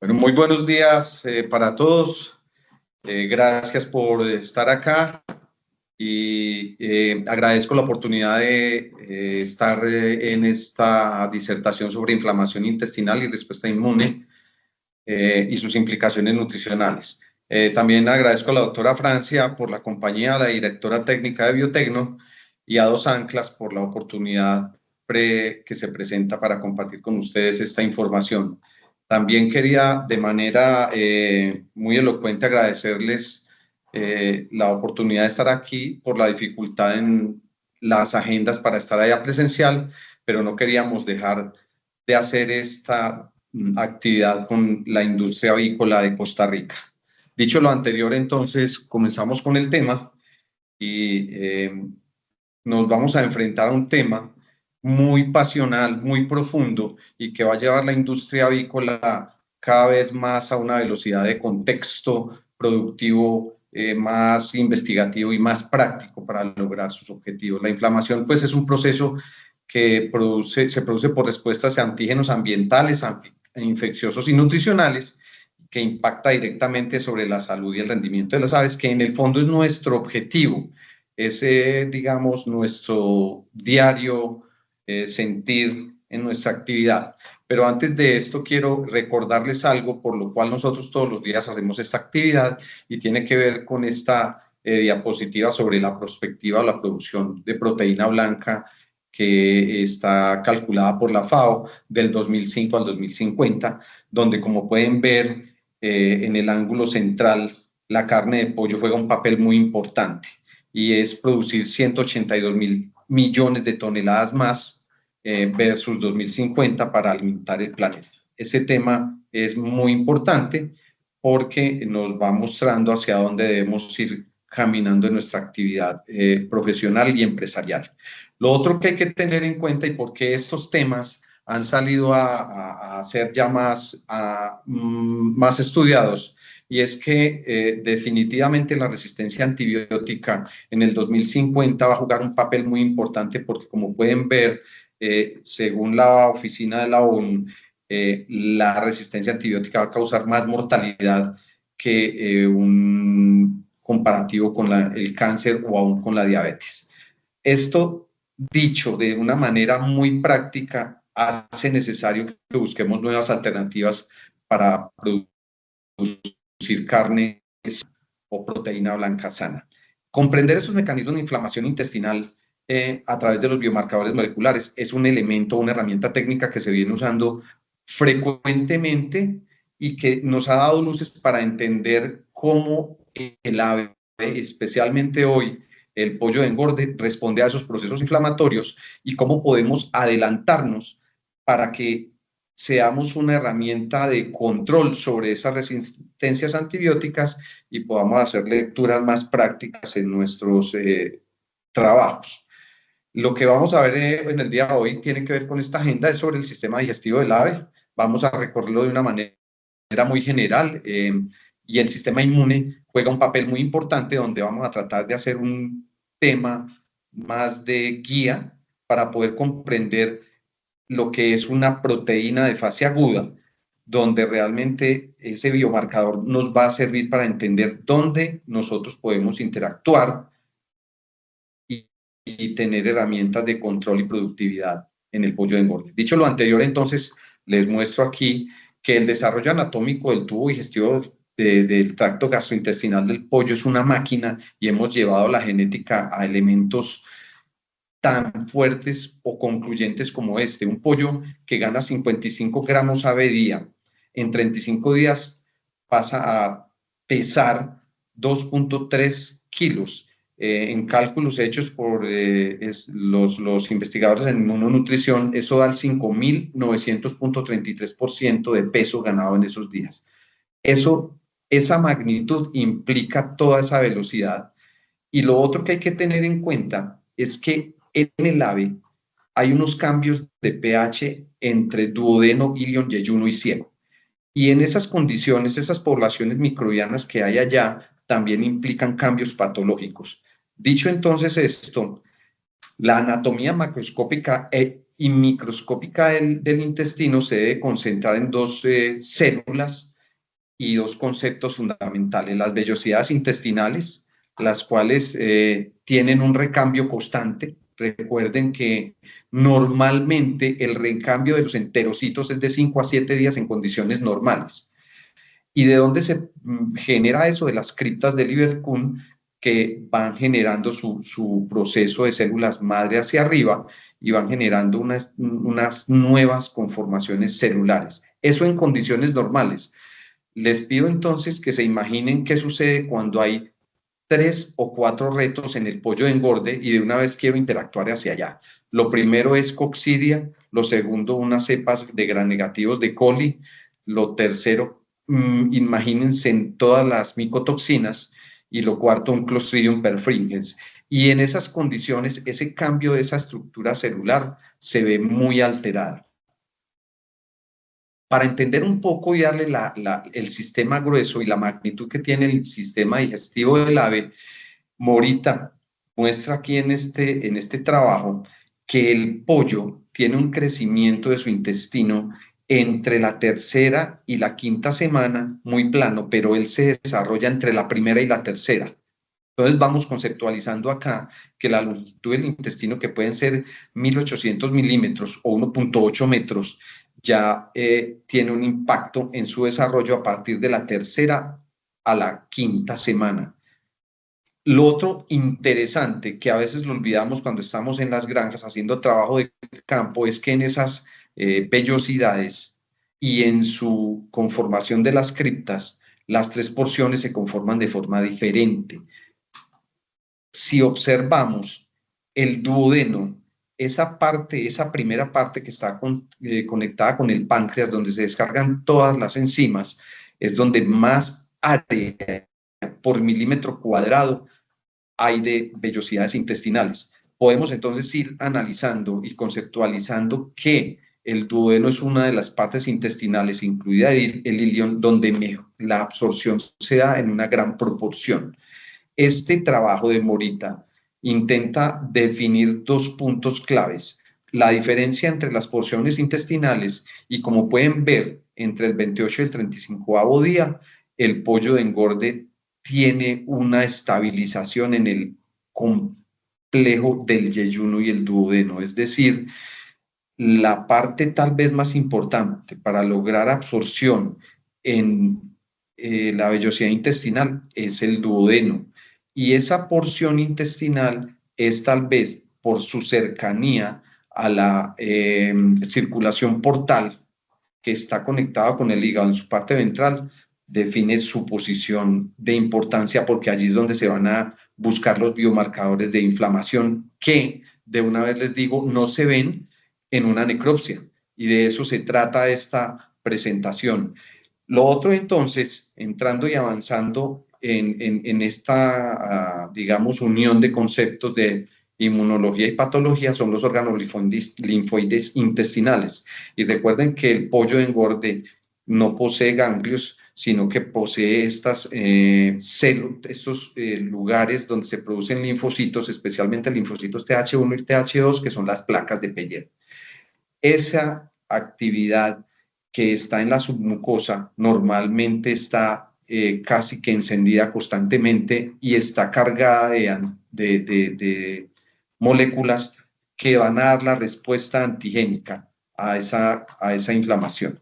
Bueno, muy buenos días para todos. Gracias por estar acá y agradezco la oportunidad de estar en esta disertación sobre inflamación intestinal y respuesta inmune y sus implicaciones nutricionales. También agradezco a la doctora Francia por la compañía, a la directora técnica de Biotecno y a Dos Anclas por la oportunidad que se presenta para compartir con ustedes esta información. También quería de manera muy elocuente agradecerles la oportunidad de estar aquí por la dificultad en las agendas para estar allá presencial, pero no queríamos dejar de hacer esta actividad con la industria avícola de Costa Rica. Dicho lo anterior, entonces comenzamos con el tema y nos vamos a enfrentar a un tema muy pasional, muy profundo y que va a llevar la industria avícola cada vez más a una velocidad de contexto productivo más investigativo y más práctico para lograr sus objetivos. La inflamación, pues, es un proceso que se produce por respuestas a antígenos ambientales, infecciosos y nutricionales, que impacta directamente sobre la salud y el rendimiento de las aves, que en el fondo es nuestro objetivo, es, digamos, nuestro diario sentir en nuestra actividad. Pero antes de esto quiero recordarles algo por lo cual nosotros todos los días hacemos esta actividad y tiene que ver con esta diapositiva sobre la prospectiva o la producción de proteína blanca que está calculada por la FAO del 2005 al 2050, donde, como pueden ver en el ángulo central, la carne de pollo juega un papel muy importante y es producir 182.000 millones de toneladas más versus 2050 para alimentar el planeta. Ese tema es muy importante porque nos va mostrando hacia dónde debemos ir caminando en nuestra actividad profesional y empresarial. Lo otro que hay que tener en cuenta y por qué estos temas han salido a ser ya más estudiados, y es que definitivamente la resistencia antibiótica en el 2050 va a jugar un papel muy importante porque, como pueden ver, según la oficina de la ONU, la resistencia antibiótica va a causar más mortalidad que un comparativo con el cáncer o aún con la diabetes. Esto, dicho de una manera muy práctica, hace necesario que busquemos nuevas alternativas para producir carne o proteína blanca sana. Comprender esos mecanismos de inflamación intestinal a través de los biomarcadores moleculares es un elemento, una herramienta técnica que se viene usando frecuentemente y que nos ha dado luces para entender cómo el ave, especialmente hoy, el pollo de engorde, responde a esos procesos inflamatorios y cómo podemos adelantarnos para que seamos una herramienta de control sobre esas resistencias antibióticas y podamos hacer lecturas más prácticas en nuestros trabajos. Lo que vamos a ver en el día de hoy tiene que ver con esta agenda, es sobre el sistema digestivo del ave. Vamos a recorrerlo de una manera muy general y el sistema inmune juega un papel muy importante, donde vamos a tratar de hacer un tema más de guía para poder comprender lo que es una proteína de fase aguda, donde realmente ese biomarcador nos va a servir para entender dónde nosotros podemos interactuar y tener herramientas de control y productividad en el pollo de engorde. Dicho lo anterior, entonces, les muestro aquí que el desarrollo anatómico del tubo digestivo del tracto gastrointestinal del pollo es una máquina y hemos llevado la genética a elementos tan fuertes o concluyentes como este. Un pollo que gana 55 gramos ave día, en 35 días pasa a pesar 2.3 kilos. En cálculos hechos por los investigadores en inmunonutrición, eso da el 5.900.33% de peso ganado en esos días. Esa magnitud implica toda esa velocidad. Y lo otro que hay que tener en cuenta es que en el ave hay unos cambios de pH entre duodeno, ilion, yeyuno y ciego. Y en esas condiciones, esas poblaciones microbianas que hay allá también implican cambios patológicos. Dicho entonces esto, la anatomía macroscópica y microscópica del intestino se debe concentrar en dos células y dos conceptos fundamentales: las vellosidades intestinales, las cuales tienen un recambio constante. Recuerden que normalmente el recambio de los enterocitos es de 5 a 7 días en condiciones normales. ¿Y de dónde se genera eso? De las criptas de Lieberkühn, que van generando su proceso de células madre hacia arriba y van generando unas nuevas conformaciones celulares. Eso en condiciones normales. Les pido entonces que se imaginen qué sucede cuando hay 3 o 4 retos en el pollo de engorde y de una vez quiero interactuar hacia allá. Lo primero es coccidia, lo segundo unas cepas de gram negativos de coli, lo tercero, imagínense en todas las micotoxinas, y lo cuarto un Clostridium perfringens. Y en esas condiciones, ese cambio de esa estructura celular se ve muy alterada. Para entender un poco y darle el sistema grueso y la magnitud que tiene el sistema digestivo del ave, Morita muestra aquí en este trabajo que el pollo tiene un crecimiento de su intestino entre la tercera y la quinta semana, muy plano, pero él se desarrolla entre la primera y la tercera. Entonces vamos conceptualizando acá que la longitud del intestino, que pueden ser 1800 milímetros o 1.8 metros, ya tiene un impacto en su desarrollo a partir de la tercera a la quinta semana. Lo otro interesante, que a veces lo olvidamos cuando estamos en las granjas haciendo trabajo de campo, es que en esas vellosidades y en su conformación de las criptas, las 3 porciones se conforman de forma diferente. Si observamos el duodeno, esa primera parte que está conectada con el páncreas, donde se descargan todas las enzimas, es donde más área por milímetro cuadrado hay de vellosidades intestinales. Podemos entonces ir analizando y conceptualizando que el duodeno es una de las partes intestinales, incluida el ilion, donde la absorción se da en una gran proporción. Este trabajo de Morita intenta definir 2 puntos claves: la diferencia entre las porciones intestinales y, como pueden ver, entre el 28 y el 35º día, el pollo de engorde tiene una estabilización en el complejo del yeyuno y el duodeno. Es decir, la parte tal vez más importante para lograr absorción en la vellosidad intestinal es el duodeno. Y esa porción intestinal es, tal vez por su cercanía a la circulación portal, que está conectada con el hígado en su parte ventral, define su posición de importancia, porque allí es donde se van a buscar los biomarcadores de inflamación que, de una vez les digo, no se ven en una necropsia, y de eso se trata esta presentación. Lo otro, entonces, entrando y avanzando en esta, digamos, unión de conceptos de inmunología y patología, son los órganos linfoides intestinales. Y recuerden que el pollo de engorde no posee ganglios, sino que posee estos lugares donde se producen linfocitos, especialmente linfocitos Th1 y Th2, que son las placas de Peyer. Esa actividad que está en la submucosa normalmente está casi que encendida constantemente y está cargada de moléculas que van a dar la respuesta antigénica a esa inflamación.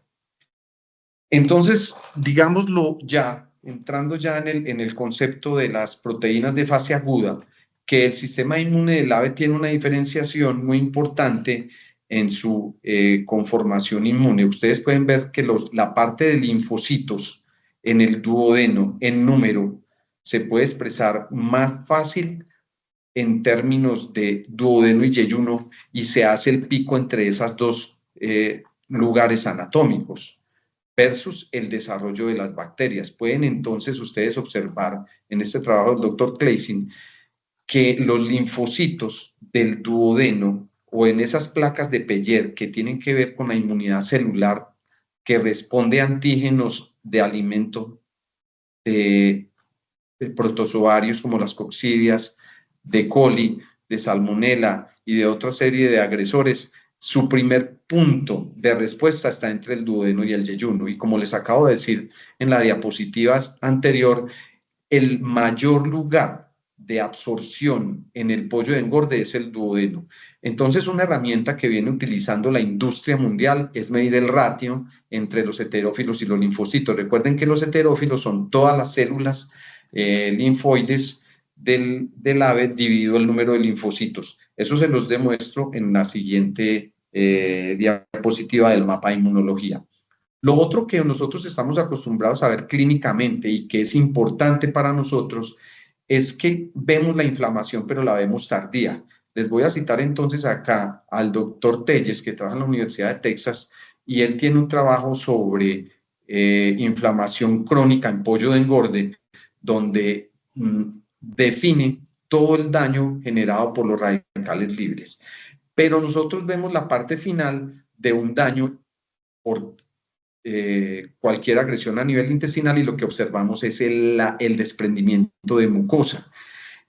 Entonces, digámoslo ya, entrando ya en el concepto de las proteínas de fase aguda, que el sistema inmune del ave tiene una diferenciación muy importante en su conformación inmune. Ustedes pueden ver que la parte de linfocitos en el duodeno en número se puede expresar más fácil en términos de duodeno y yeyuno, y se hace el pico entre esos dos lugares anatómicos versus el desarrollo de las bacterias. Pueden entonces ustedes observar en este trabajo del doctor Claessing que los linfocitos del duodeno, o en esas placas de Peyer que tienen que ver con la inmunidad celular, que responde a antígenos de alimento de protozoarios como las coccidias, de coli, de salmonela y de otra serie de agresores, su primer punto de respuesta está entre el duodeno y el yeyuno. Y como les acabo de decir en la diapositiva anterior, el mayor lugar de absorción en el pollo de engorde es el duodeno. Entonces, una herramienta que viene utilizando la industria mundial es medir el ratio entre los heterófilos y los linfocitos. Recuerden que los heterófilos son todas las células linfoides del ave dividido el número de linfocitos. Eso se los demuestro en la siguiente diapositiva del mapa de inmunología. Lo otro que nosotros estamos acostumbrados a ver clínicamente y que es importante para nosotros es que vemos la inflamación, pero la vemos tardía. Les voy a citar entonces acá al doctor Telles, que trabaja en la Universidad de Texas, y él tiene un trabajo sobre inflamación crónica en pollo de engorde, donde define todo el daño generado por los radicales libres. Pero nosotros vemos la parte final de un daño por cualquier agresión a nivel intestinal y lo que observamos es el desprendimiento de mucosa.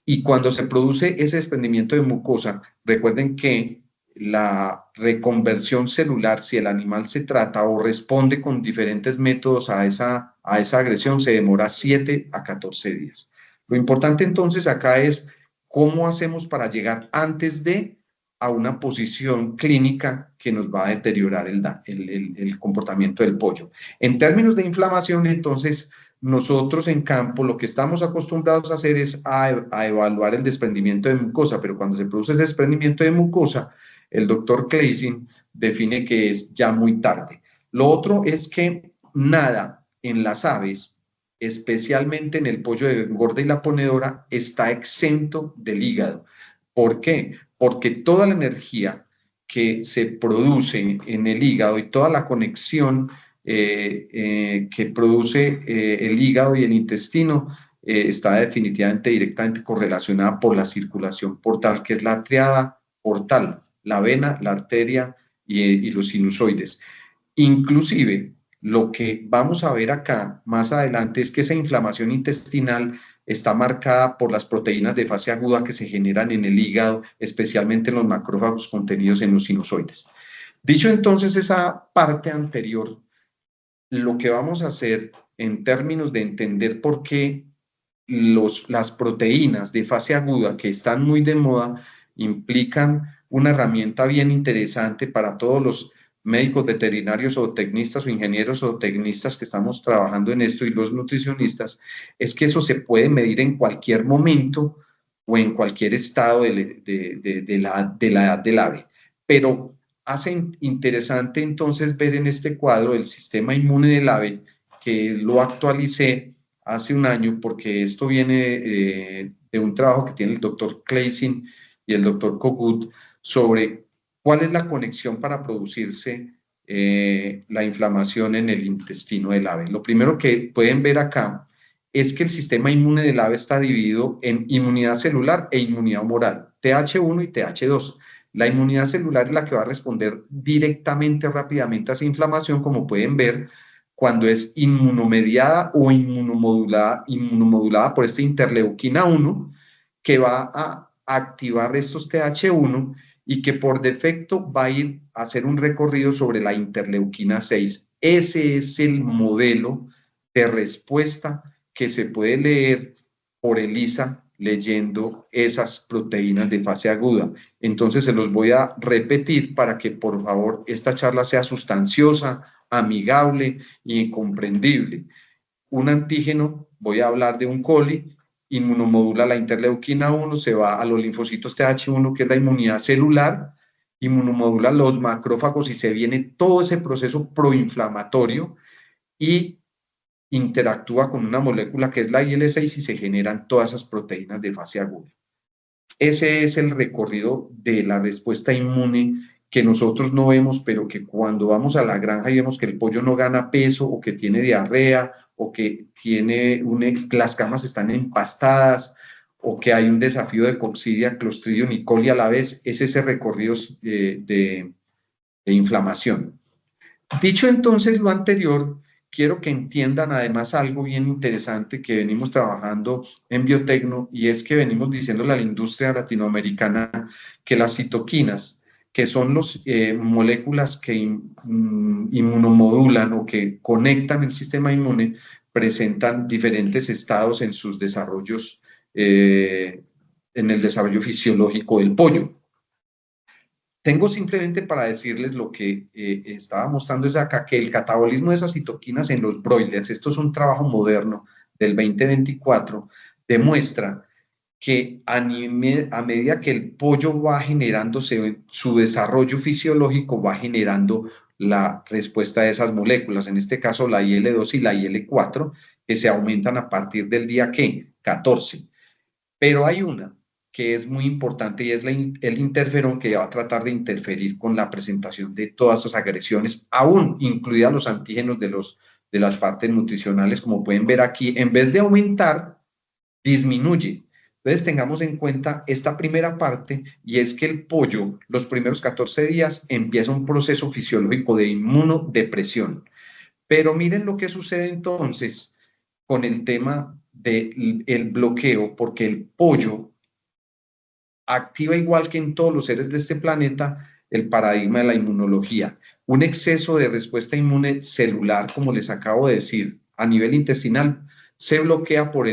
Y cuando se produce ese desprendimiento de mucosa, recuerden que la reconversión celular, si el animal se trata o responde con diferentes métodos a esa agresión, se demora 7 a 14 días. Lo importante entonces acá es cómo hacemos para llegar antes de a una posición clínica que nos va a deteriorar el comportamiento del pollo. En términos de inflamación, entonces, nosotros en campo lo que estamos acostumbrados a hacer es a evaluar el desprendimiento de mucosa, pero cuando se produce ese desprendimiento de mucosa, el doctor Claessing define que es ya muy tarde. Lo otro es que nada en las aves, especialmente en el pollo de engorde y la ponedora, está exento del hígado. ¿Por qué? Porque toda la energía que se produce en el hígado y toda la conexión que produce el hígado y el intestino está definitivamente directamente correlacionada por la circulación portal, que es la triada portal, la vena, la arteria y los sinusoides. Inclusive, lo que vamos a ver acá más adelante es que esa inflamación intestinal está marcada por las proteínas de fase aguda que se generan en el hígado, especialmente en los macrófagos contenidos en los sinusoides. Dicho entonces esa parte anterior, lo que vamos a hacer en términos de entender por qué las proteínas de fase aguda que están muy de moda implican una herramienta bien interesante para todos los médicos veterinarios o tecnistas o ingenieros o tecnistas que estamos trabajando en esto y los nutricionistas, es que eso se puede medir en cualquier momento o en cualquier estado de la edad del ave. Pero hace interesante entonces ver en este cuadro el sistema inmune del ave, que lo actualicé hace un año porque esto viene de un trabajo que tiene el doctor Claessing y el doctor Kogut sobre cuál es la conexión para producirse la inflamación en el intestino del ave. Lo primero que pueden ver acá es que el sistema inmune del ave está dividido en inmunidad celular e inmunidad humoral, TH1 y TH2. La inmunidad celular es la que va a responder directamente, rápidamente a esa inflamación, como pueden ver, cuando es inmunomediada o inmunomodulada por esta interleuquina 1, que va a activar estos TH1 y que por defecto va a ir a hacer un recorrido sobre la interleuquina 6. Ese es el modelo de respuesta que se puede leer por ELISA leyendo esas proteínas de fase aguda. Entonces se los voy a repetir para que por favor esta charla sea sustanciosa, amigable y comprendible. Un antígeno, voy a hablar de un coli, inmunomodula la interleuquina 1, se va a los linfocitos TH1, que es la inmunidad celular, inmunomodula los macrófagos y se viene todo ese proceso proinflamatorio y interactúa con una molécula que es la IL-6 y se generan todas esas proteínas de fase aguda. Ese es el recorrido de la respuesta inmune que nosotros no vemos, pero que cuando vamos a la granja y vemos que el pollo no gana peso o que tiene diarrea o que las camas están empastadas o que hay un desafío de Coccidia, Clostridium y coli a la vez, es ese recorrido de inflamación. Dicho entonces lo anterior, quiero que entiendan además algo bien interesante que venimos trabajando en Biotecno y es que venimos diciéndole a la industria latinoamericana que las citoquinas que son las moléculas que inmunomodulan o que conectan el sistema inmune, presentan diferentes estados en sus desarrollos, en el desarrollo fisiológico del pollo. Tengo simplemente para decirles lo que estaba mostrando es acá, que el catabolismo de esas citoquinas en los broilers, esto es un trabajo moderno del 2024, demuestra que a medida que el pollo va generándose su desarrollo fisiológico, va generando la respuesta de esas moléculas, en este caso la IL-2 y la IL-4, que se aumentan a partir del día, ¿qué? 14. Pero hay una que es muy importante y es el interferón, que va a tratar de interferir con la presentación de todas esas agresiones, aún incluidas los antígenos de las partes nutricionales, como pueden ver aquí, en vez de aumentar, disminuye. Entonces tengamos en cuenta esta primera parte, y es que el pollo, los primeros 14 días, empieza un proceso fisiológico de inmunodepresión. Pero miren lo que sucede entonces con el tema del bloqueo, porque el pollo activa, igual que en todos los seres de este planeta, el paradigma de la inmunología. Un exceso de respuesta inmune celular, como les acabo de decir, a nivel intestinal, se bloquea por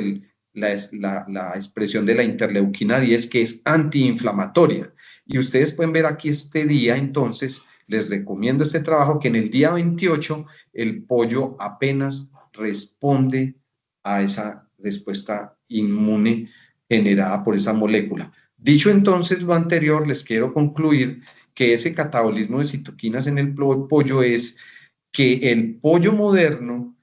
la expresión de la interleuquina 10, que es antiinflamatoria. Y ustedes pueden ver aquí este día, entonces, les recomiendo este trabajo, que en el día 28 el pollo apenas responde a esa respuesta inmune generada por esa molécula. Dicho entonces lo anterior, les quiero concluir que ese catabolismo de citoquinas en el pollo es que el pollo moderno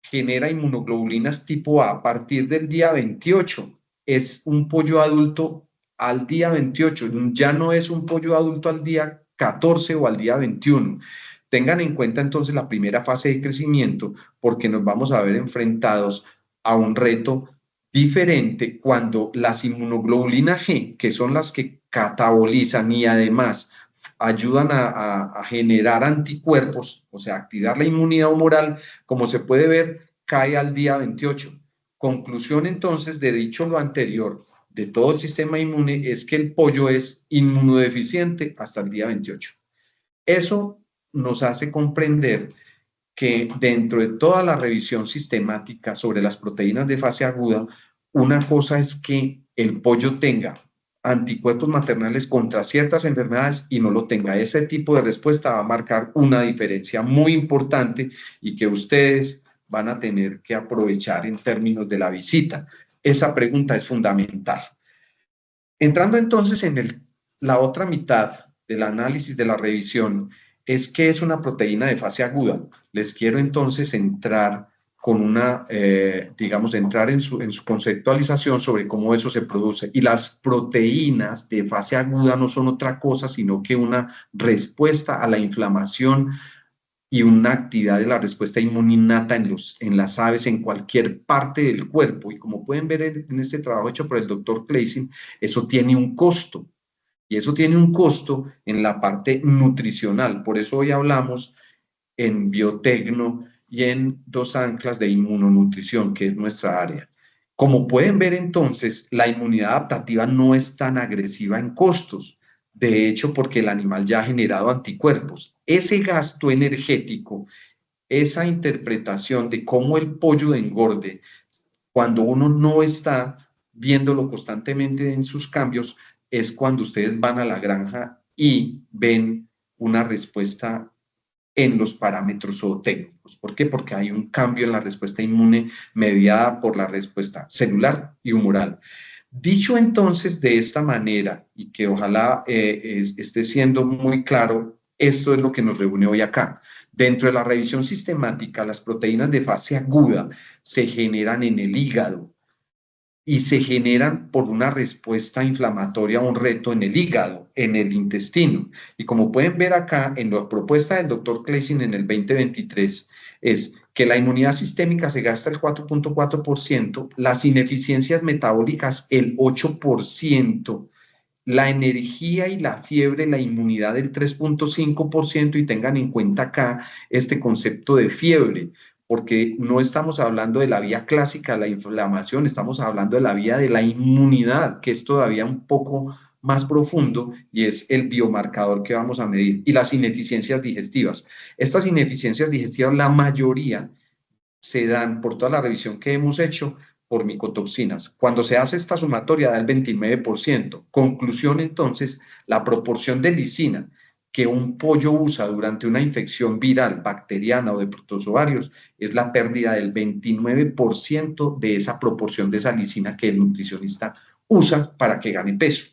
genera inmunoglobulinas tipo A partir del día 28. Es un pollo adulto al día 28, ya no es un pollo adulto al día 14 o al día 21. Tengan en cuenta entonces la primera fase de crecimiento, porque nos vamos a ver enfrentados a un reto diferente cuando las inmunoglobulinas G, que son las que catabolizan y además ayudan a generar anticuerpos, o sea, activar la inmunidad humoral, como se puede ver, cae al día 28. Conclusión entonces de dicho lo anterior, de todo el sistema inmune, es que el pollo es inmunodeficiente hasta el día 28. Eso nos hace comprender que dentro de toda la revisión sistemática sobre las proteínas de fase aguda, una cosa es que el pollo tenga anticuerpos maternales contra ciertas enfermedades y no lo tenga. Ese tipo de respuesta va a marcar una diferencia muy importante y que ustedes van a tener que aprovechar en términos de la visita. Esa pregunta es fundamental. Entrando entonces en la otra mitad del análisis de la revisión, es que es una proteína de fase aguda. Les quiero entonces entrar con entrar en su conceptualización sobre cómo eso se produce. Y las proteínas de fase aguda no son otra cosa, sino que una respuesta a la inflamación y una actividad de la respuesta inmune innata en las aves, en cualquier parte del cuerpo. Y como pueden ver en este trabajo hecho por el doctor Claessing, eso tiene un costo. Y eso tiene un costo en la parte nutricional. Por eso hoy hablamos en biotecno y en dos anclas de inmunonutrición, que es nuestra área. Como pueden ver entonces, la inmunidad adaptativa no es tan agresiva en costos. De hecho, porque el animal ya ha generado anticuerpos. Ese gasto energético, esa interpretación de cómo el pollo de engorde, cuando uno no está viéndolo constantemente en sus cambios, es cuando ustedes van a la granja y ven una respuesta en los parámetros zootécnicos. ¿Por qué? Porque hay un cambio en la respuesta inmune mediada por la respuesta celular y humoral. Dicho entonces de esta manera, y que ojalá esté siendo muy claro, esto es lo que nos reúne hoy acá. Dentro de la revisión sistemática, las proteínas de fase aguda se generan en el hígado y se generan por una respuesta inflamatoria a un reto en el hígado, en el intestino. Y como pueden ver acá, en la propuesta del doctor Claessing en el 2023, es que la inmunidad sistémica se gasta el 4.4%, las ineficiencias metabólicas el 8%, la energía y la fiebre, la inmunidad del 3.5%, y tengan en cuenta acá este concepto de fiebre, porque no estamos hablando de la vía clásica de la inflamación, estamos hablando de la vía de la inmunidad, que es todavía un poco más profundo y es el biomarcador que vamos a medir y las ineficiencias digestivas. Estas ineficiencias digestivas, la mayoría se dan por toda la revisión que hemos hecho por micotoxinas. Cuando se hace esta sumatoria da el 29%. Conclusión entonces, la proporción de lisina que un pollo usa durante una infección viral, bacteriana o de protozoarios es la pérdida del 29% de esa proporción de esa lisina que el nutricionista usa para que gane peso.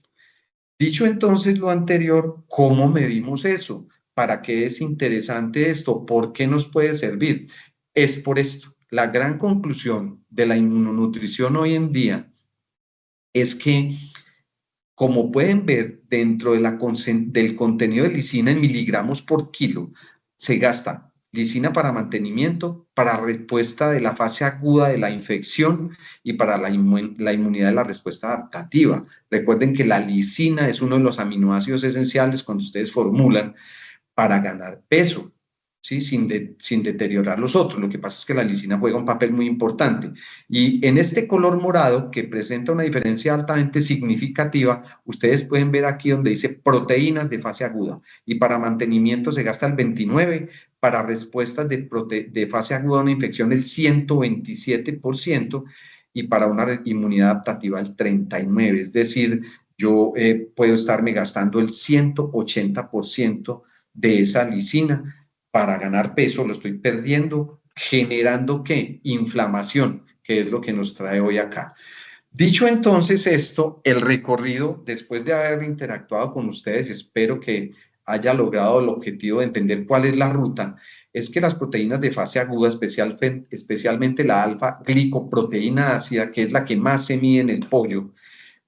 Dicho entonces lo anterior, ¿cómo medimos eso? ¿Para qué es interesante esto? ¿Por qué nos puede servir? Es por esto. La gran conclusión de la inmunonutrición hoy en día es que, como pueden ver, dentro de del contenido de lisina en miligramos por kilo, se gasta lisina para mantenimiento, para respuesta de la fase aguda de la infección y para la inmunidad de la respuesta adaptativa. Recuerden que la lisina es uno de los aminoácidos esenciales cuando ustedes formulan para ganar peso, ¿sí? Sin deteriorar los otros. Lo que pasa es que la lisina juega un papel muy importante. Y en este color morado, que presenta una diferencia altamente significativa, ustedes pueden ver aquí donde dice proteínas de fase aguda. Y para mantenimiento se gasta el 29%, para respuestas de fase aguda a una infección el 127%, y para una inmunidad adaptativa el 39%. Es decir, yo puedo estarme gastando el 180% de esa lisina para ganar peso, lo estoy perdiendo, generando ¿qué? Inflamación, que es lo que nos trae hoy acá. Dicho entonces esto, el recorrido, después de haber interactuado con ustedes, espero que haya logrado el objetivo de entender cuál es la ruta, es que las proteínas de fase aguda, especialmente la alfa-glicoproteína ácida, que es la que más se mide en el pollo,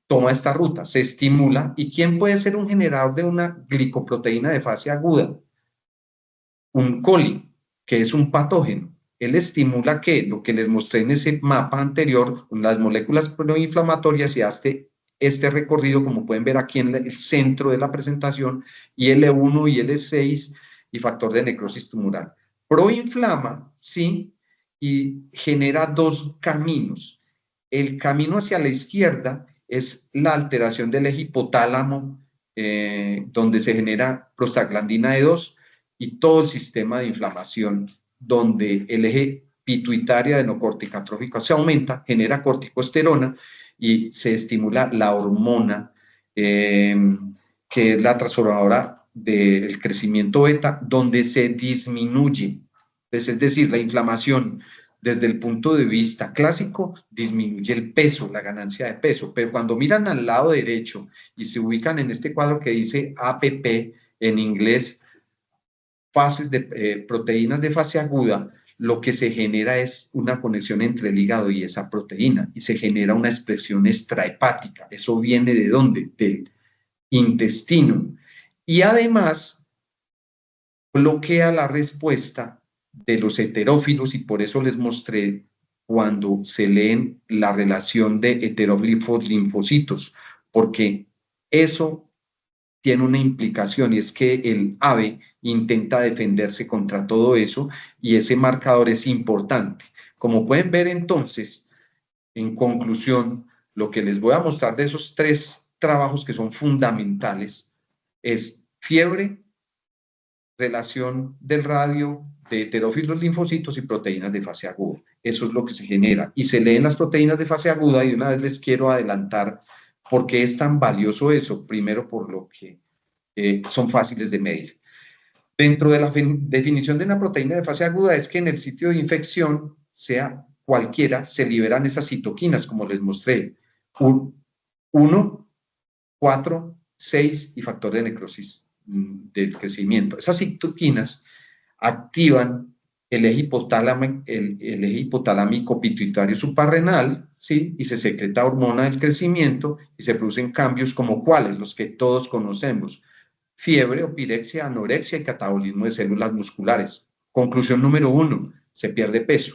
toma esta ruta, se estimula. ¿Y quién puede ser un generador de una glicoproteína de fase aguda? Un coli, que es un patógeno. Él estimula que lo que les mostré en ese mapa anterior, las moléculas proinflamatorias, y hace este recorrido, como pueden ver aquí en el centro de la presentación, IL-1 y IL-6 y factor de necrosis tumoral. Proinflama, sí, y genera dos caminos. El camino hacia la izquierda es la alteración del eje hipotálamo, donde se genera prostaglandina E2 y todo el sistema de inflamación, donde el eje pituitaria adenocorticotrófico se aumenta, genera corticosterona y se estimula la hormona, que es la transformadora del crecimiento beta, donde se disminuye. Entonces, es decir, la inflamación desde el punto de vista clásico disminuye el peso, la ganancia de peso, pero cuando miran al lado derecho y se ubican en este cuadro que dice APP en inglés, fases de proteínas de fase aguda, lo que se genera es una conexión entre el hígado y esa proteína y se genera una expresión extrahepática. ¿Eso viene de dónde? Del intestino. Y además bloquea la respuesta de los heterófilos, y por eso les mostré cuando se leen la relación de heteróglifos linfocitos, porque eso tiene una implicación, y es que el ave intenta defenderse contra todo eso, y ese marcador es importante. Como pueden ver entonces, en conclusión, lo que les voy a mostrar de esos tres trabajos que son fundamentales es fiebre, relación del radio, de heterófilos linfocitos y proteínas de fase aguda. Eso es lo que se genera. Y se leen las proteínas de fase aguda, y una vez les quiero adelantar por qué es tan valioso eso. Primero, por lo que son fáciles de medir. Dentro de la definición de una proteína de fase aguda es que en el sitio de infección, sea cualquiera, se liberan esas citoquinas, como les mostré. 1, 4, 6 y factor de necrosis del crecimiento. Esas citoquinas activan el eje hipotalámico pituitario suprarrenal, ¿sí? Y se secreta hormona del crecimiento y se producen cambios como cuáles, los que todos conocemos: fiebre, opirexia, anorexia y catabolismo de células musculares. Conclusión número 1, se pierde peso.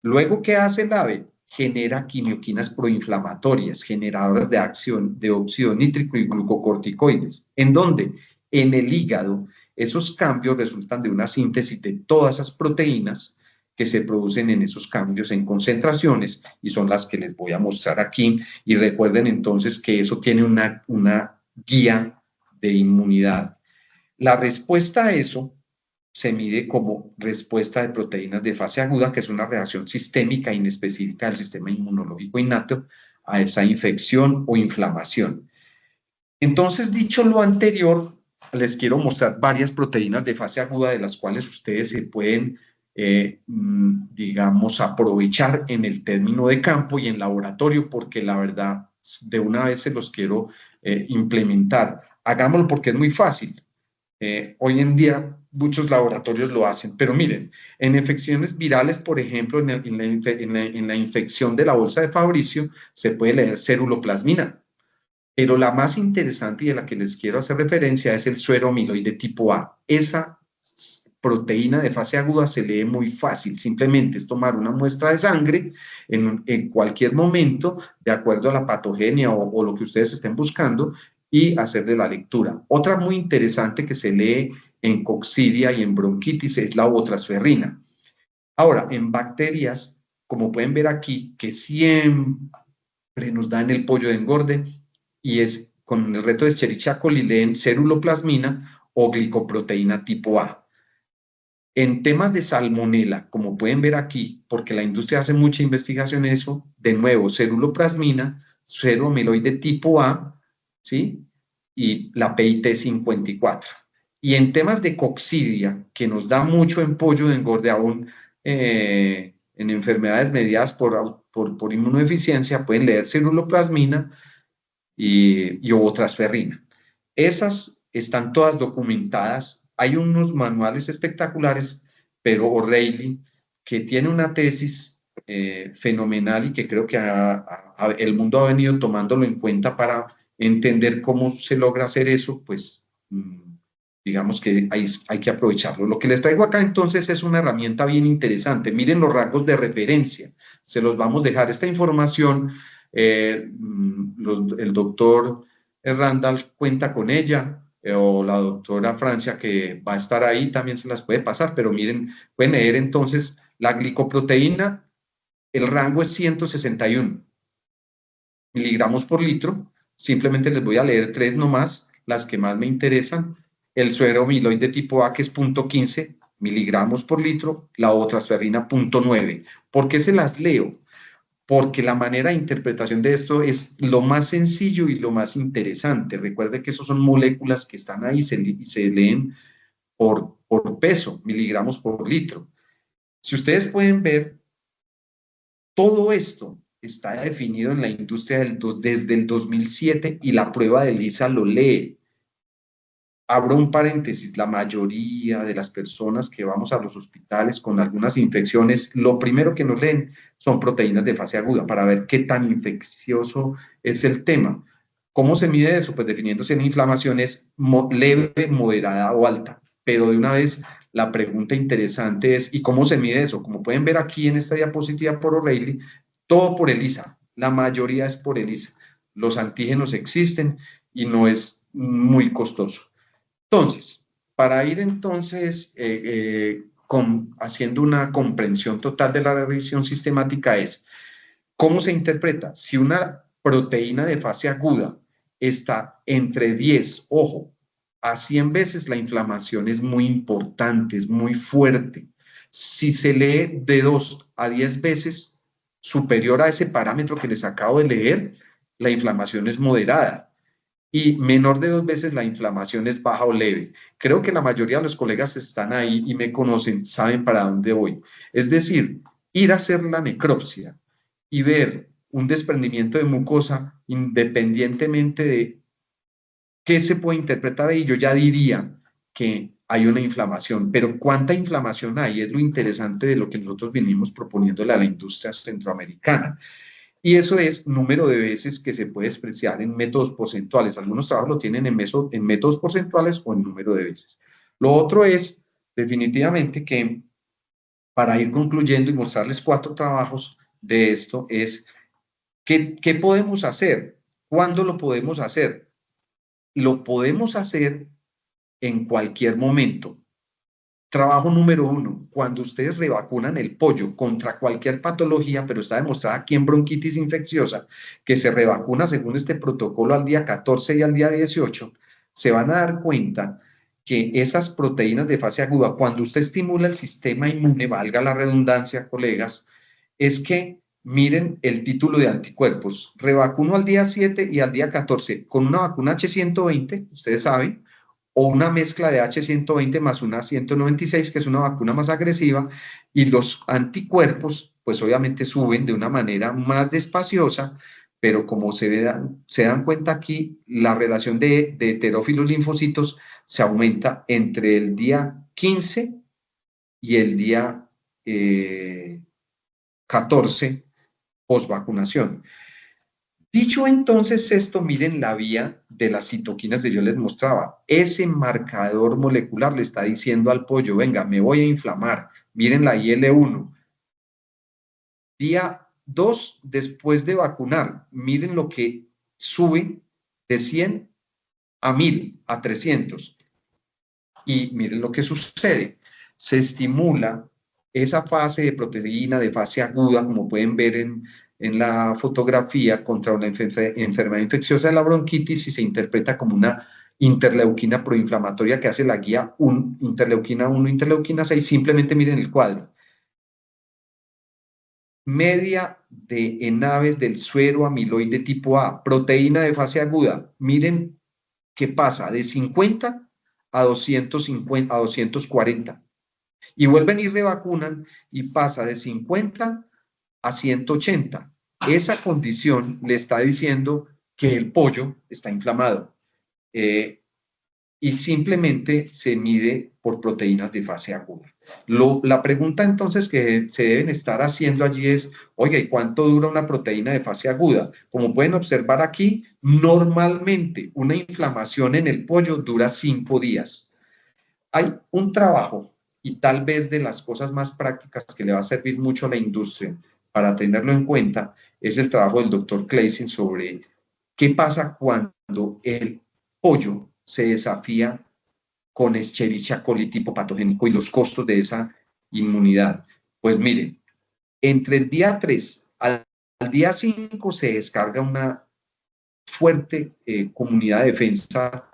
Luego, ¿qué hace el ave? Genera quimioquinas proinflamatorias, generadoras de óxido nítrico y glucocorticoides. ¿En dónde? En el hígado. Esos cambios resultan de una síntesis de todas esas proteínas que se producen en esos cambios en concentraciones, y son las que les voy a mostrar aquí. Y recuerden entonces que eso tiene una guía de inmunidad. La respuesta a eso se mide como respuesta de proteínas de fase aguda, que es una reacción sistémica inespecífica del sistema inmunológico innato a esa infección o inflamación. Entonces, dicho lo anterior, les quiero mostrar varias proteínas de fase aguda de las cuales ustedes se pueden, digamos, aprovechar en el término de campo y en laboratorio, porque la verdad, de una vez se los quiero implementar. Hagámoslo porque es muy fácil. Hoy en día muchos laboratorios lo hacen, pero miren, en infecciones virales, por ejemplo, en la infección de la bolsa de Fabricio, se puede leer ceruloplasmina. Pero la más interesante y de la que les quiero hacer referencia es el suero amiloide tipo A. Esa proteína de fase aguda se lee muy fácil, simplemente es tomar una muestra de sangre en cualquier momento, de acuerdo a la patogenia o lo que ustedes estén buscando, y hacerle la lectura. Otra muy interesante que se lee en coccidia y en bronquitis es la ovotransferrina. Ahora, en bacterias, como pueden ver aquí, que siempre nos da en el pollo de engorde, y es con el reto de Escherichia coli leen ceruloplasmina o glicoproteína tipo A. En temas de salmonela, como pueden ver aquí, porque la industria hace mucha investigación en eso, de nuevo, ceruloplasmina, suero amiloide tipo A, ¿sí? Y la PIT54. Y en temas de coccidia, que nos da mucho en pollo de engorde aún en enfermedades mediadas por inmunodeficiencia, pueden leer ceruloplasmina y ovotransferrina. Esas están todas documentadas. Hay unos manuales espectaculares, pero O'Reilly, que tiene una tesis fenomenal y que creo que el mundo ha venido tomándolo en cuenta para entender cómo se logra hacer eso, pues digamos que hay que aprovecharlo. Lo que les traigo acá entonces es una herramienta bien interesante. Miren los rangos de referencia. Se los vamos a dejar. Esta información, el doctor Randall cuenta con ella, o la doctora Francia, que va a estar ahí, también se las puede pasar, pero miren, pueden leer entonces la glicoproteína, el rango es 161 miligramos por litro. Simplemente les voy a leer tres nomás, las que más me interesan. El suero amiloide tipo A, que es 0.15 miligramos por litro, la ovotransferrina 0.9. ¿Por qué se las leo? Porque la manera de interpretación de esto es lo más sencillo y lo más interesante. Recuerde que esos son moléculas que están ahí y se leen por peso, miligramos por litro. Si ustedes pueden ver, todo esto está definido en la industria desde el 2007 y la prueba de Lisa lo lee. Abro un paréntesis, la mayoría de las personas que vamos a los hospitales con algunas infecciones, lo primero que nos leen son proteínas de fase aguda para ver qué tan infeccioso es el tema. ¿Cómo se mide eso? Pues definiéndose en inflamaciones leve, moderada o alta. Pero de una vez la pregunta interesante es, ¿y cómo se mide eso? Como pueden ver aquí en esta diapositiva por O'Reilly, todo por ELISA, la mayoría es por ELISA. Los antígenos existen y no es muy costoso. Entonces, para ir entonces haciendo una comprensión total de la revisión sistemática es, ¿cómo se interpreta? Si una proteína de fase aguda está entre 10, ojo, a 100 veces la inflamación es muy importante, es muy fuerte. Si se lee de 2 a 10 veces superior a ese parámetro que les acabo de leer, la inflamación es moderada. Y menor de 2 veces la inflamación es baja o leve. Creo que la mayoría de los colegas están ahí y me conocen, saben para dónde voy. Es decir, ir a hacer la necropsia y ver un desprendimiento de mucosa independientemente de qué se puede interpretar ahí, yo ya diría que hay una inflamación, pero ¿cuánta inflamación hay? Es lo interesante de lo que nosotros venimos proponiéndole a la industria centroamericana. Y eso es número de veces que se puede expresar en métodos porcentuales. Algunos trabajos lo tienen en métodos porcentuales o en número de veces. Lo otro es definitivamente que para ir concluyendo y mostrarles 4 trabajos de esto es ¿qué podemos hacer? ¿Cuándo lo podemos hacer? Lo podemos hacer en cualquier momento. Trabajo número 1, cuando ustedes revacunan el pollo contra cualquier patología, pero está demostrada aquí en bronquitis infecciosa, que se revacuna según este protocolo al día 14 y al día 18, se van a dar cuenta que esas proteínas de fase aguda, cuando usted estimula el sistema inmune, valga la redundancia, colegas, es que miren el título de anticuerpos. Revacuno al día 7 y al día 14 con una vacuna H120, ustedes saben, o una mezcla de H120 más una 196, que es una vacuna más agresiva, y los anticuerpos, pues obviamente suben de una manera más despaciosa, pero como se dan cuenta aquí, la relación de heterófilos linfocitos se aumenta entre el día 15 y el día 14 post-vacunación. Dicho entonces esto, miren la vía de las citoquinas que yo les mostraba. Ese marcador molecular le está diciendo al pollo, venga, me voy a inflamar. Miren la IL-1. Día 2 después de vacunar, miren lo que sube de 100 a 1000, a 300. Y miren lo que sucede. Se estimula esa fase de proteína de fase aguda, como pueden ver en la fotografía, contra una enfermedad infecciosa de la bronquitis, y se interpreta como una interleuquina proinflamatoria que hace la guía interleuquina 1, interleuquina 6. Simplemente miren el cuadro. Media de enaves del suero amiloide tipo A, proteína de fase aguda. Miren qué pasa de 50 a 250, a 240. Y vuelven y revacunan y pasa de 50 a 180. Esa condición le está diciendo que el pollo está inflamado. Y simplemente se mide por proteínas de fase aguda. La pregunta entonces que se deben estar haciendo allí es, oiga, ¿y cuánto dura una proteína de fase aguda? Como pueden observar aquí, normalmente una inflamación en el pollo dura 5 días. Hay un trabajo, y tal vez de las cosas más prácticas que le va a servir mucho a la industria para tenerlo en cuenta, es el trabajo del doctor Claessing sobre qué pasa cuando el pollo se desafía con Escherichia coli tipo patogénico y los costos de esa inmunidad. Pues miren, entre el día 3 al día 5 se descarga una fuerte comunidad de defensa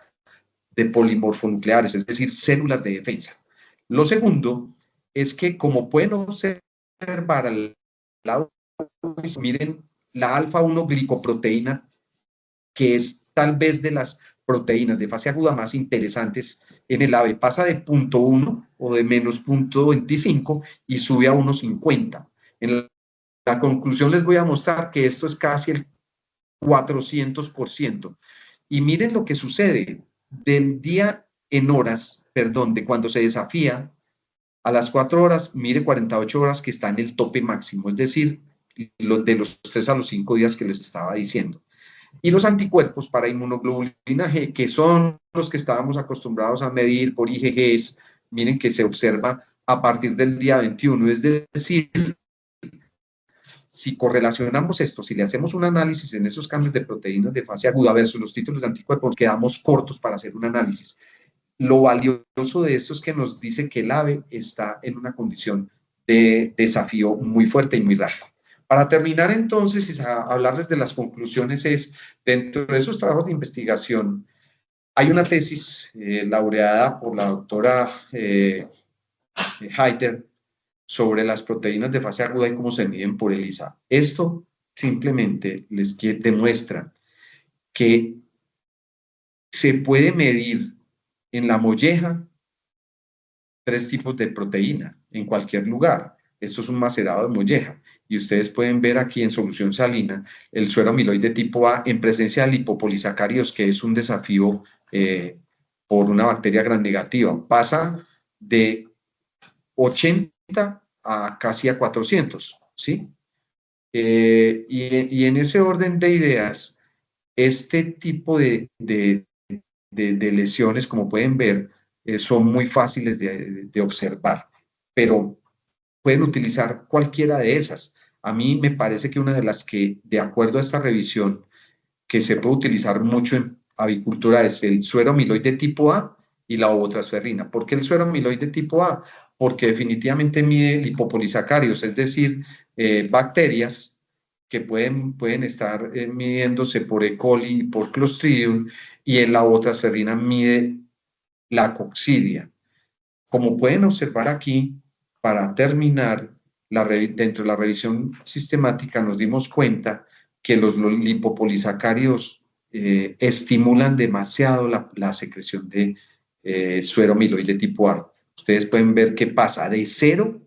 de polimorfonucleares, es decir, células de defensa. Lo segundo es que, como pueden observar al lado, miren la alfa-1 glicoproteína, que es tal vez de las proteínas de fase aguda más interesantes en el ave, pasa de 0.1 o de menos 0.25 y sube a 1.50. En la conclusión les voy a mostrar que esto es casi el 400%. Y miren lo que sucede del día en horas, perdón, de cuando se desafía a las 4 horas, mire 48 horas que está en el tope máximo, es decir, de los 3 a los 5 días que les estaba diciendo. Y los anticuerpos para inmunoglobulina G, que son los que estábamos acostumbrados a medir por IgGs, miren que se observa a partir del día 21, es decir, si correlacionamos esto, si le hacemos un análisis en esos cambios de proteínas de fase aguda versus los títulos de anticuerpos, quedamos cortos para hacer un análisis. Lo valioso de esto es que nos dice que el ave está en una condición de desafío muy fuerte y muy rápido. Para terminar entonces, a hablarles de las conclusiones, es dentro de esos trabajos de investigación, hay una tesis laureada por la doctora Heiter sobre las proteínas de fase aguda y cómo se miden por ELISA. Esto simplemente les demuestra que se puede medir en la molleja 3 tipos de proteína en cualquier lugar. Esto es un macerado de molleja. Y ustedes pueden ver aquí en solución salina el suero amiloide tipo A en presencia de lipopolisacáridos, que es un desafío por una bacteria gram negativa. Pasa de 80 a casi a 400, ¿sí? Y en ese orden de ideas, este tipo de lesiones, como pueden ver, son muy fáciles de observar, pero pueden utilizar cualquiera de esas. A mí me parece que una de las que, de acuerdo a esta revisión, que se puede utilizar mucho en avicultura es el suero amiloide tipo A y la ovotransferrina. ¿Por qué el suero amiloide tipo A? Porque definitivamente mide lipopolisacáridos, es decir, bacterias que pueden estar midiéndose por E. coli y por Clostridium, y en la ovotransferrina mide la coccidia. Como pueden observar aquí, para terminar, dentro de la revisión sistemática nos dimos cuenta que los lipopolisacáridos estimulan demasiado la secreción de suero amiloide tipo A. Ustedes pueden ver que pasa de 0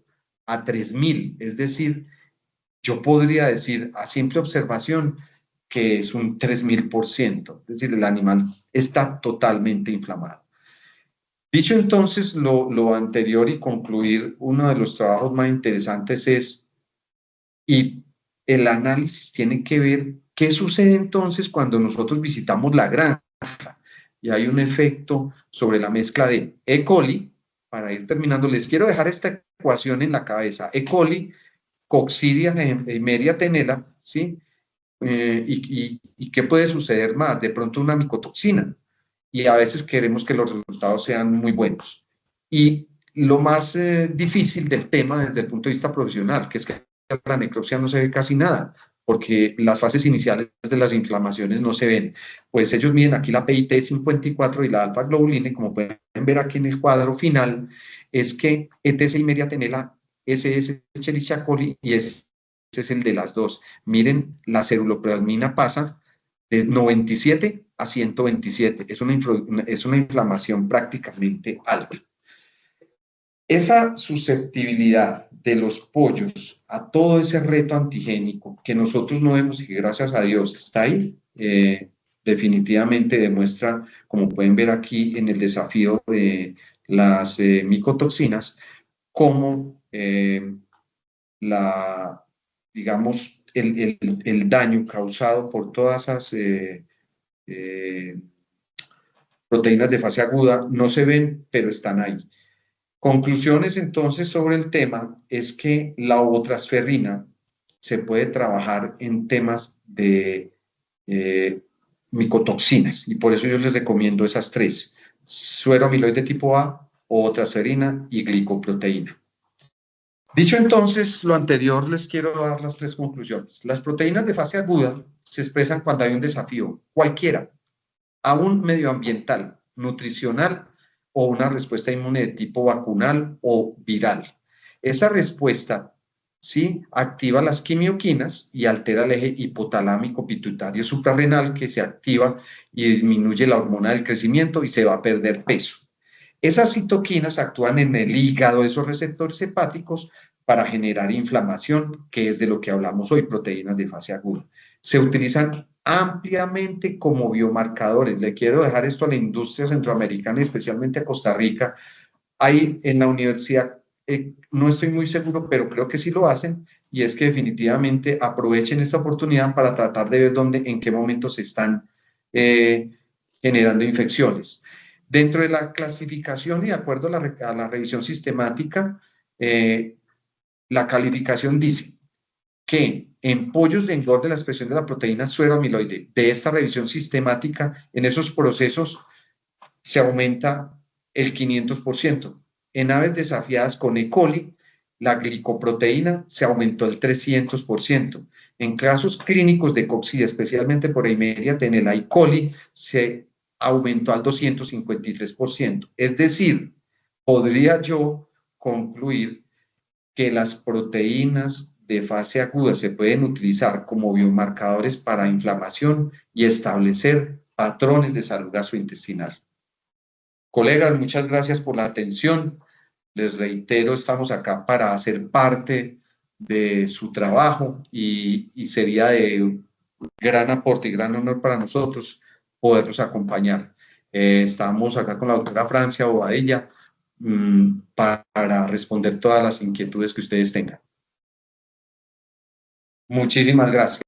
a 3000, es decir, yo podría decir a simple observación que es un 3000%, es decir, el animal está totalmente inflamado. Dicho entonces lo anterior y concluir, uno de los trabajos más interesantes es, y el análisis tiene que ver qué sucede entonces cuando nosotros visitamos la granja y hay un efecto sobre la mezcla de E. coli. Para ir terminando, les quiero dejar esta ecuación en la cabeza. E. coli, Coccidia Emeria tenela, ¿sí? ¿Y qué puede suceder más? De pronto una micotoxina. Y a veces queremos que los resultados sean muy buenos. Y lo más difícil del tema desde el punto de vista profesional, que es que la necropsia no se ve casi nada, porque las fases iniciales de las inflamaciones no se ven. Pues ellos miden aquí la PIT54 y la alfa-globulina, y como pueden ver aquí en el cuadro final, es que ETS y meriatenela, ese es Escherichia coli y ese es el de las dos. Miren, la ceruloplasmina pasa de 97 a 127. Es una inflamación prácticamente alta. Esa susceptibilidad de los pollos a todo ese reto antigénico que nosotros no vemos y que gracias a Dios está ahí, definitivamente demuestra, como pueden ver aquí en el desafío de las micotoxinas, cómo digamos, el daño causado por todas esas proteínas de fase aguda no se ven, pero están ahí. Conclusiones entonces sobre el tema es que la ovotransferrina se puede trabajar en temas de micotoxinas y por eso yo les recomiendo esas tres: suero amiloide tipo A, ovotransferrina y glicoproteína. Dicho entonces lo anterior, les quiero dar las tres conclusiones. Las proteínas de fase aguda se expresan cuando hay un desafío, cualquiera, aún medioambiental, nutricional o una respuesta inmune de tipo vacunal o viral. Esa respuesta sí activa las quimioquinas y altera el eje hipotalámico pituitario suprarrenal, que se activa y disminuye la hormona del crecimiento y se va a perder peso. Esas citoquinas actúan en el hígado, esos receptores hepáticos, para generar inflamación, que es de lo que hablamos hoy, proteínas de fase aguda. Se utilizan ampliamente como biomarcadores. Le quiero dejar esto a la industria centroamericana, especialmente a Costa Rica. Hay en la universidad, no estoy muy seguro, pero creo que sí lo hacen, y es que definitivamente aprovechen esta oportunidad para tratar de ver en qué momento se están generando infecciones. Dentro de la clasificación y de acuerdo a la revisión sistemática, la calificación dice que en pollos de engorde la expresión de la proteína suero amiloide de esta revisión sistemática, en esos procesos se aumenta el 500%. En aves desafiadas con E. coli, la glicoproteína se aumentó el 300%. En casos clínicos de coccidia, especialmente por Eimeria tenela E. coli, se aumentó al 253%. Es decir, podría yo concluir que las proteínas de fase aguda se pueden utilizar como biomarcadores para inflamación y establecer patrones de salud gastrointestinal. Colegas, muchas gracias por la atención. Les reitero, estamos acá para hacer parte de su trabajo y sería de gran aporte y gran honor para nosotros poderlos acompañar. Estamos acá con la doctora Francia Bobadilla para responder todas las inquietudes que ustedes tengan. Muchísimas gracias.